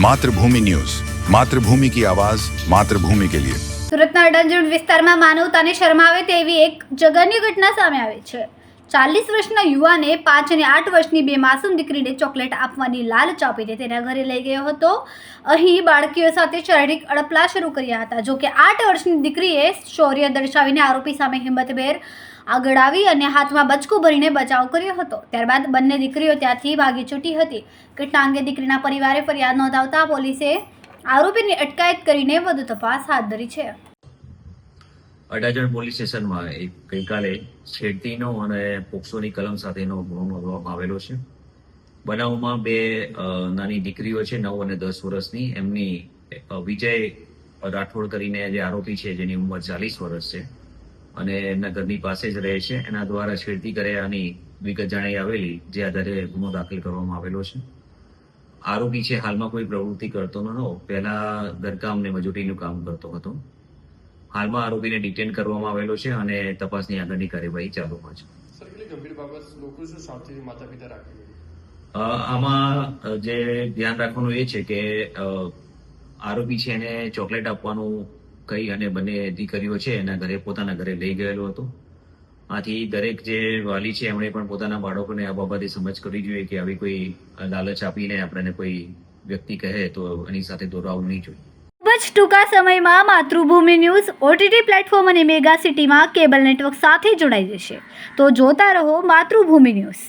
मातृभूमि न्यूज, मातृभूमि की आवाज, मातृभूमि के लिए। સુરતના અડાજણ વિસ્તારમાં માનવતાને શરમાવે તેવી એક જઘન્ય ઘટના સામે આવી છે। 40 વર્ષના યુવાને 5 અને 8 વર્ષની બે માસૂમ દીકરીને ચોકલેટ આપવાની લાલચ આપીને તેના ઘરે લઈ ગયો હતો। અહીં બાળકીઓ સાથે શારીરિક અડપલા શરૂ કર્યા હતા। જો કે 8 વર્ષની દીકરીએ શૌર્ય દર્શાવીને આરોપી સામે હિંમતભેર આગળ આવી અને હાથમાં બચકું ભરીને બચાવ કર્યો હતો। ત્યારબાદ બંને દીકરીઓ ત્યાંથી ભાગી છૂટી હતી। ઘટના અંગે દીકરીના પરિવારે ફરિયાદ નોંધાવતા પોલીસે આરોપીની અટકાયત કરીને વધુ તપાસ હાથ ધરી છે। અડાજણ પોલીસ સ્ટેશનમાં એક ગઈકાલે છેડતીનો અને પોક્સોની કલમ સાથેનો ગુનો નોંધવામાં આવેલો છે। બનાવમાં બે નાની દીકરીઓ છે, 9 અને 10 વર્ષની। એમની વિજય રાઠોડ કરીને જે આરોપી છે, જેની ઉંમર 40 વર્ષ છે અને એમના ઘરની પાસે જ રહે છે, એના દ્વારા છેડતી કર્યાની વિગત જણાઈ આવેલી, જે આધારે ગુનો દાખલ કરવામાં આવેલો છે। આરોપી છે હાલમાં કોઈ પ્રવૃત્તિ કરતો નહોતો, પહેલા ઘરકામ ને મજૂરીનું કામ કરતો હતો। હાલમાં આરોપીને ડિટેન કરવામાં આવેલો છે અને તપાસની આગળની કાર્યવાહી ચાલુમાં છે। સર, કેટલી ગંભીર બાબત, લોકો શું સાવચેતી માતા પિતા રાખે? આમાં જે ધ્યાન રાખવાનું એ છે કે આરોપી છે એને ચોકલેટ આપવાનું કહી અને બંને દીકરીઓ છે એના ઘરે, પોતાના ઘરે લઈ ગયેલો હતો। આથી દરેક જે વાલી છે એમણે પણ પોતાના બાળકોને આ બાબતે સમજ કરવી જોઈએ કે આવી કોઈ લાલચ આપીને આપણને કોઈ વ્યક્તિ કહે તો એની સાથે દોરાવવું નહીં જોઈએ। ખૂબ જ ટૂંકા સમયમાં માતૃભૂમિ ન્યૂઝ OTT પ્લેટફોર્મ અને મેગા સિટીમાં કેબલ નેટવર્ક સાથે જોડાઈ જશે, તો જોતા રહો માતૃભૂમિ ન્યૂઝ।